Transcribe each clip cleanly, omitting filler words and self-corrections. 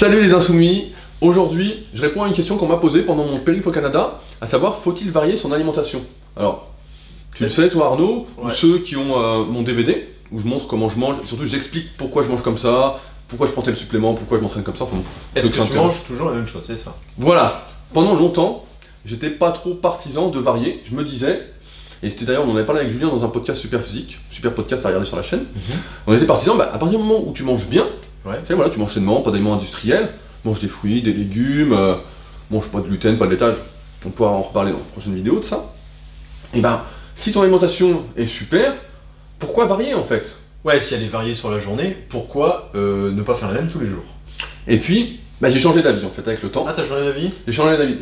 Salut les insoumis. Aujourd'hui, je réponds à une question qu'on m'a posée pendant mon périple au Canada, à savoir, faut-il varier son alimentation? Alors, tu le sais toi Arnaud, ou ceux qui ont mon DVD, où je montre comment je mange, et surtout j'explique pourquoi je mange comme ça, pourquoi je prends tel supplément, pourquoi je m'entraîne comme ça, enfin bon. Est-ce que tu manges toujours la même chose, c'est ça? Voilà, pendant longtemps, j'étais pas trop partisan de varier, je me disais, et c'était d'ailleurs, on en avait parlé avec Julien dans un podcast Super Physique, super podcast à regarder sur la chaîne, on était partisans, à partir du moment où tu manges bien, tu sais, voilà, tu manges sainement, pas d'aliments industriels, mange des fruits, des légumes, mange pas de gluten, pas de laitage, on pourra en reparler dans la prochaine vidéo de ça. Et ben, si ton alimentation est super, pourquoi varier en fait? Ouais, si elle est variée sur la journée, pourquoi ne pas faire la même tous les jours? Et puis, j'ai changé d'avis en fait avec le temps. Ah, t'as changé d'avis? J'ai changé d'avis.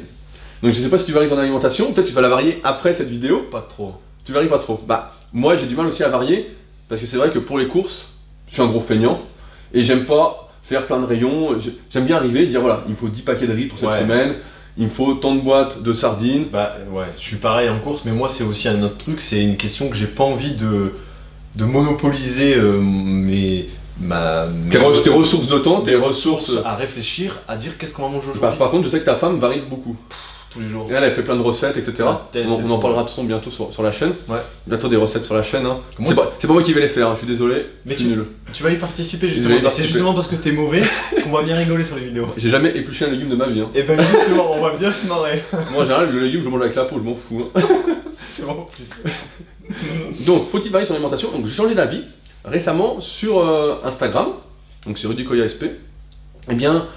Donc je sais pas si tu varies ton alimentation, peut-être que tu vas la varier après cette vidéo. Pas trop. Tu varies pas trop. Moi j'ai du mal aussi à varier, parce que c'est vrai que pour les courses, je suis un gros feignant, et j'aime pas faire plein de rayons. J'aime bien arriver et dire voilà, il me faut 10 paquets de riz pour cette semaine, il me faut tant de boîtes de sardines. Ouais, je suis pareil en course, mais moi c'est aussi un autre truc, c'est une question que j'ai pas envie de monopoliser tes ressources de temps, tes ressources à réfléchir, à dire qu'est-ce qu'on va manger aujourd'hui. Par contre, je sais que ta femme varie beaucoup. Tous les jours. Et elle fait plein de recettes, etc. On en parlera de toute façon bientôt sur la chaîne. Ouais. Bientôt des recettes sur la chaîne. Hein. C'est pas moi qui vais les faire, hein. Je suis désolé, je suis nul. Tu vas y participer justement. C'est justement parce que t'es mauvais qu'on va bien rigoler sur les vidéos. J'ai jamais épluché un légume de ma vie. Hein. Et ben justement, on va bien se marrer. Moi en général, le légume, je mange avec la peau, je m'en fous. Hein. C'est bon en plus. Donc, faut-il varier son alimentation? Donc j'ai changé d'avis récemment sur Instagram, donc c'est Rudy Koya SP. Eh bien,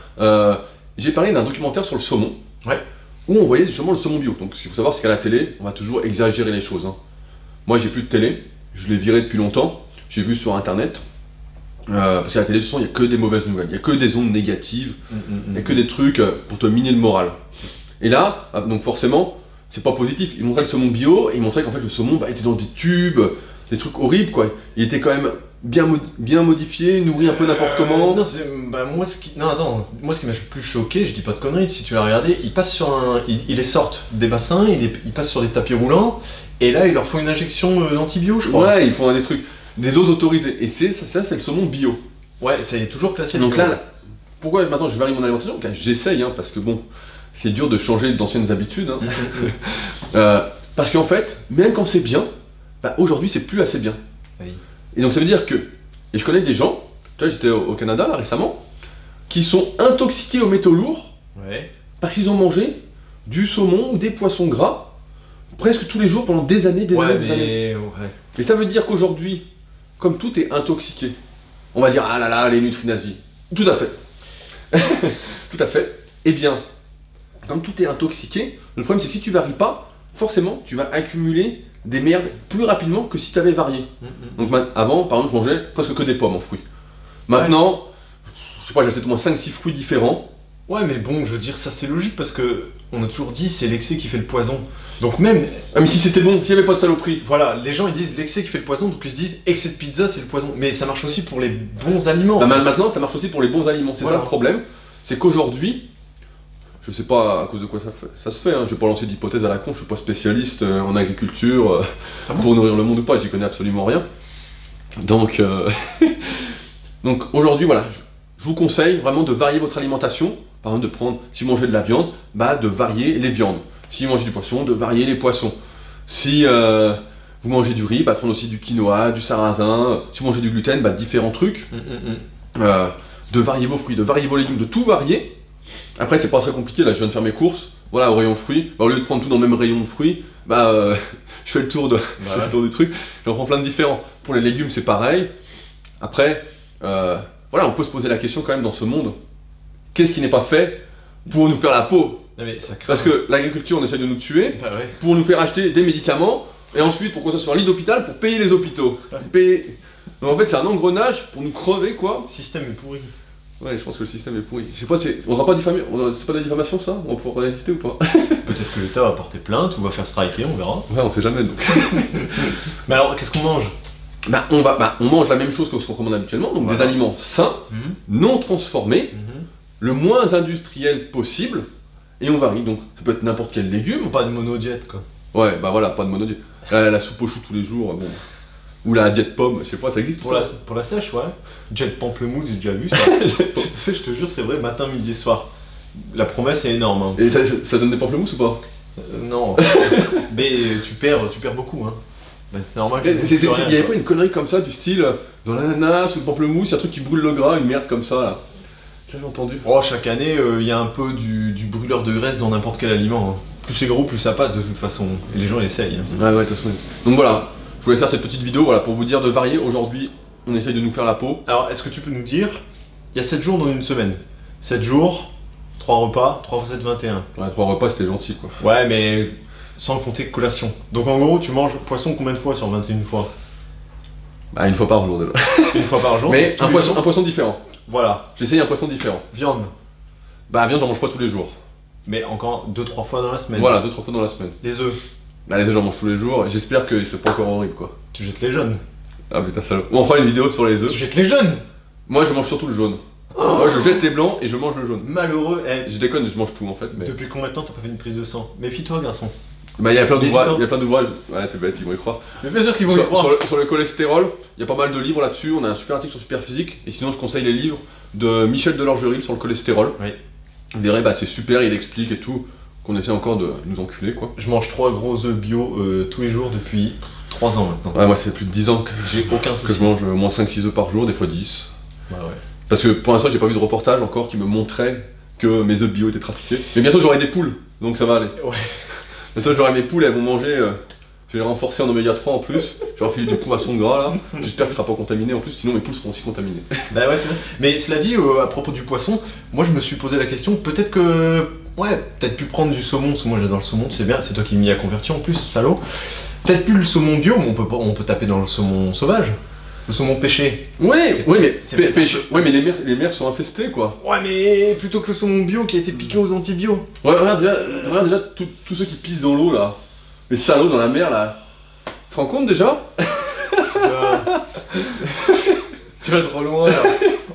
j'ai parlé d'un documentaire sur le saumon. Ouais. Où on voyait justement le saumon bio. Donc ce qu'il faut savoir, c'est qu'à la télé, on va toujours exagérer les choses. Hein. Moi j'ai plus de télé, je l'ai viré depuis longtemps, j'ai vu sur internet, parce qu'à la télé, de toute façon, il n'y a que des mauvaises nouvelles, il n'y a que des ondes négatives, il n'y a que des trucs pour te miner le moral. Et là, donc forcément, c'est pas positif. Ils montraient le saumon bio, et ils montraient qu'en fait le saumon était dans des tubes, des trucs horribles quoi. Il était quand même bien modifié, nourri un peu n'importe comment. Non, moi ce qui m'a le plus choqué, je dis pas de conneries, si tu l'as regardé, ils passent sur ils les sortent des bassins, ils passent sur des tapis roulants, et là ils leur font une injection d'antibio, je crois. Ouais, ils font des trucs, des doses autorisées, et ça c'est le saumon bio. Ouais, ça est toujours classé. Donc bio. Là, pourquoi maintenant je varie mon alimentation? J'essaye, hein, parce que bon, c'est dur de changer d'anciennes habitudes. Hein. Parce qu'en fait, même quand c'est bien, aujourd'hui c'est plus assez bien. Oui. Et donc ça veut dire que, et je connais des gens, tu vois, j'étais au Canada là récemment, qui sont intoxiqués aux métaux lourds parce qu'ils ont mangé du saumon ou des poissons gras presque tous les jours pendant des années, des années. Et ça veut dire qu'aujourd'hui, comme tout est intoxiqué, on va dire ah là là les nutri-nazis. Tout à fait. Tout à fait. Eh bien, comme tout est intoxiqué, le problème c'est que si tu varies pas, forcément tu vas accumuler des merdes plus rapidement que si tu avais varié. Donc avant, par exemple, je mangeais presque que des pommes en fruits. Maintenant, je sais pas, j'achète au moins 5-6 fruits différents. Ouais, mais bon, je veux dire, ça c'est logique parce que on a toujours dit c'est l'excès qui fait le poison. Donc même... Ah mais si c'était bon, s'il n'y avait pas de saloperie. Voilà, les gens ils disent l'excès qui fait le poison, donc ils se disent excès de pizza c'est le poison. Mais ça marche aussi pour les bons aliments. Maintenant, ça marche aussi pour les bons aliments. C'est ça le problème. C'est qu'aujourd'hui, je sais pas à cause de quoi ça se fait, hein. Je vais pas lancer d'hypothèse à la con, je suis pas spécialiste en agriculture pour nourrir le monde ou pas, j'y connais absolument rien. Donc, donc aujourd'hui, voilà, je vous conseille vraiment de varier votre alimentation. Par exemple, de prendre, si vous mangez de la viande, de varier les viandes. Si vous mangez du poisson, de varier les poissons. Si vous mangez du riz, de prendre aussi du quinoa, du sarrasin. Si vous mangez du gluten, différents trucs. De varier vos fruits, de varier vos légumes, de tout varier. Après c'est pas très compliqué, là je viens de faire mes courses, voilà au rayon fruits, au lieu de prendre tout dans le même rayon de fruits, je fais le tour du truc, j'en prends plein de différents. Pour les légumes c'est pareil. Après, voilà, on peut se poser la question quand même dans ce monde, qu'est-ce qui n'est pas fait pour nous faire la peau? Parce que l'agriculture on essaie de nous tuer, pour nous faire acheter des médicaments, et ensuite pour qu'on soit sur un lit d'hôpital pour payer les hôpitaux. Donc en fait c'est un engrenage pour nous crever quoi. Le système est pourri. Ouais, je pense que le système est pourri. Je sais pas, on sera pas diffamé, c'est pas de la diffamation ça? On pourra résister ou pas? Peut-être que l'État va porter plainte ou va faire striker, on verra. Ouais, on sait jamais donc. Mais alors, qu'est-ce qu'on mange? On mange la même chose que ce qu'on commande habituellement, donc des aliments sains, non transformés, le moins industriel possible, et on varie. Donc ça peut être n'importe quel légume. Pas de monodiète quoi. Ouais, voilà, pas de monodiète. La soupe aux choux tous les jours, bon. Ou la diète pomme, je sais pas, ça existe pour la sèche, ouais. Jet pamplemousse, j'ai déjà vu ça. Tu sais, je te jure, c'est vrai, matin, midi, soir. La promesse est énorme. Hein. Et ça donne des pamplemousses ou pas? Non. Mais tu perds beaucoup. Hein. Bah, c'est normal. Il n'y avait pas une connerie comme ça, du style dans l'ananas ou le pamplemousse, il y a un truc qui brûle le gras, une merde comme ça là. J'avais entendu. Oh, chaque année, il y a un peu du brûleur de graisse dans n'importe quel aliment. Hein. Plus c'est gros, plus ça passe de toute façon. Et les gens essayent. Hein. Ouais, de toute façon. Donc voilà, je voulais faire cette petite vidéo voilà, pour vous dire de varier. Aujourd'hui, on essaye de nous faire la peau. Alors, est-ce que tu peux nous dire, il y a 7 jours dans une semaine. 7 jours, 3 repas, 3 x 7, 21. Ouais, 3 repas, c'était gentil quoi. Ouais, mais sans compter collation. Donc en gros, tu manges poisson combien de fois sur 21 fois? Bah, une fois par jour déjà. Une fois par jour. Mais un poisson différent. Voilà. J'essaye un poisson différent. Viande. Bah, viande, j'en mange pas tous les jours. Mais encore 2-3 fois dans la semaine. Voilà, 2-3 fois dans la semaine. Les œufs. Bah, les œufs, j'en mange tous les jours. J'espère que c'est pas encore horrible quoi. Tu jettes les jaunes. Ah putain, salaud. On fera une vidéo sur les œufs. Tu jettes les jaunes. Moi, je mange surtout le jaune. Moi, je jette les blancs et je mange le jaune. Malheureux. Eh. Je déconne, je mange tout en fait. Mais... Depuis combien de temps t'as pas fait une prise de sang? Méfie-toi, garçon. Bah, il y a plein d'ouvrages. Ouais, t'es bête, ils vont y croire. Mais bien sûr qu'ils vont y croire. Sur le cholestérol, il y a pas mal de livres là-dessus. On a un super article sur Superphysique. Et sinon, je conseille les livres de Michel Delorgeril sur le cholestérol. Oui. Vous verrez, bah, c'est super, il explique et tout. Qu'on essaie encore de nous enculer quoi. Je mange 3 gros œufs bio tous les jours depuis 3 ans maintenant. Ouais, moi, ça fait plus de 10 ans que j'ai aucun souci. Que je mange au moins 5-6 œufs par jour, des fois 10. Bah ouais. Parce que pour l'instant, j'ai pas vu de reportage encore qui me montrait que mes œufs bio étaient trafiqués. Mais bientôt, j'aurai des poules, donc ça va aller. Ouais. Bientôt, j'aurai mes poules, elles vont manger. Je vais les renforcer en oméga 3 en plus. Je vais leur filer du poisson gras là. J'espère que ce sera pas contaminé en plus, sinon mes poules seront aussi contaminées. Bah ouais, c'est ça. Mais cela dit, à propos du poisson, moi je me suis posé la question, peut-être que. Ouais, peut-être plus prendre du saumon, parce que moi j'adore le saumon, c'est bien, c'est toi qui m'y as converti en plus, salaud. Peut-être plus le saumon bio, mais on peut taper dans le saumon sauvage. Le saumon pêché. Ouais, mais les mers sont infestées quoi. Ouais, mais plutôt que le saumon bio qui a été piqué aux antibiotiques. Ouais, regarde déjà tous ceux qui pissent dans l'eau là. Les salauds dans la mer là. Tu te rends compte déjà? Tu vas trop loin là.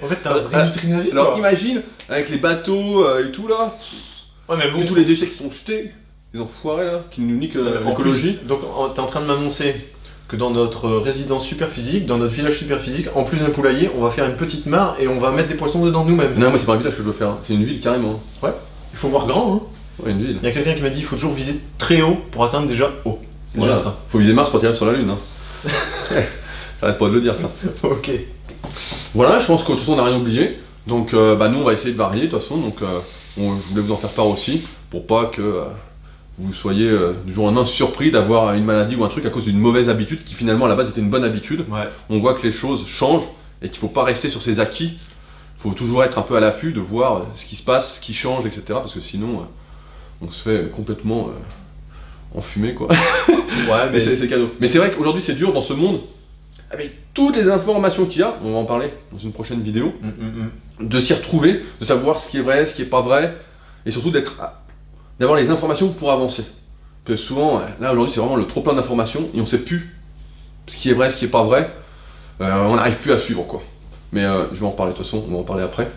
En fait, t'as un vrai nutrinosite. Alors imagine, avec les bateaux et tout là. Ouais, mais bon. Tous les déchets qui sont jetés. Les enfoirés là, qui nous niquent l'écologie. Donc, t'es en train de m'annoncer que dans notre résidence Superphysique, dans notre village Superphysique, en plus d'un poulailler, on va faire une petite mare et on va mettre des poissons dedans nous-mêmes. Non, moi c'est pas un village que je veux faire, c'est une ville carrément. Ouais, il faut voir grand, hein. Ouais, une ville. Il y a quelqu'un qui m'a dit il faut toujours viser très haut pour atteindre déjà haut. C'est voilà. déjà ça. Faut viser Mars pour tirer sur la Lune. Hein. J'arrête pas de le dire ça. Ok. Voilà, je pense que de toute façon on n'a rien oublié. Donc bah, nous on va essayer de varier de toute façon. Donc je voulais vous en faire part aussi pour pas que vous soyez du jour au lendemain surpris d'avoir une maladie ou un truc à cause d'une mauvaise habitude qui finalement à la base était une bonne habitude. Ouais. On voit que les choses changent et qu'il faut pas rester sur ses acquis. Il faut toujours être un peu à l'affût de voir ce qui se passe, ce qui change, etc. Parce que sinon on se fait complètement enfumer quoi. Ouais, mais c'est cadeau. Mais c'est vrai qu'aujourd'hui c'est dur dans ce monde, avec toutes les informations qu'il y a, on va en parler dans une prochaine vidéo, de s'y retrouver, de savoir ce qui est vrai, ce qui est pas vrai, et surtout d'avoir les informations pour avancer. Parce que souvent, là aujourd'hui c'est vraiment le trop plein d'informations, et on sait plus ce qui est vrai, ce qui est pas vrai, on n'arrive plus à suivre quoi. Mais je vais en parler de toute façon, on va en parler après.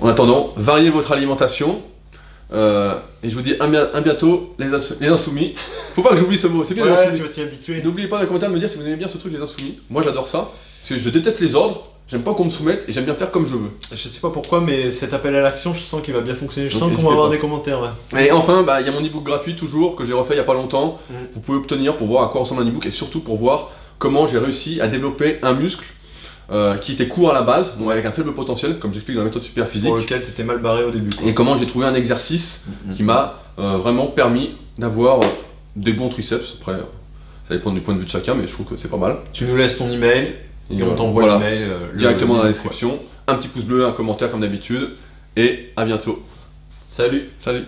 En attendant, variez votre alimentation. Et je vous dis à bientôt les insoumis. Faut pas que j'oublie ce mot, c'est bien les insoumis. Tu vas t'y habituer. N'oubliez pas dans les commentaires de me dire si vous aimez bien ce truc les insoumis. Moi j'adore ça, parce que je déteste les ordres, j'aime pas qu'on me soumette et j'aime bien faire comme je veux. Je sais pas pourquoi mais cet appel à l'action je sens qu'il va bien fonctionner, je sens qu'on va avoir des commentaires ouais. Et enfin il y a mon ebook gratuit toujours que j'ai refait il y a pas longtemps. Vous pouvez obtenir pour voir à quoi ressemble un ebook et surtout pour voir comment j'ai réussi à développer un muscle qui était court à la base, donc avec un faible potentiel, comme j'explique dans la méthode Superphysique. Pour lequel tu étais mal barré au début. Quoi. Et comment j'ai trouvé un exercice qui m'a vraiment permis d'avoir des bons triceps. Après, ça dépend du point de vue de chacun, mais je trouve que c'est pas mal. Tu nous laisses ton email et on t'envoie l'email directement dans la description. Un petit pouce bleu, un commentaire comme d'habitude, et à bientôt. Salut. Salut.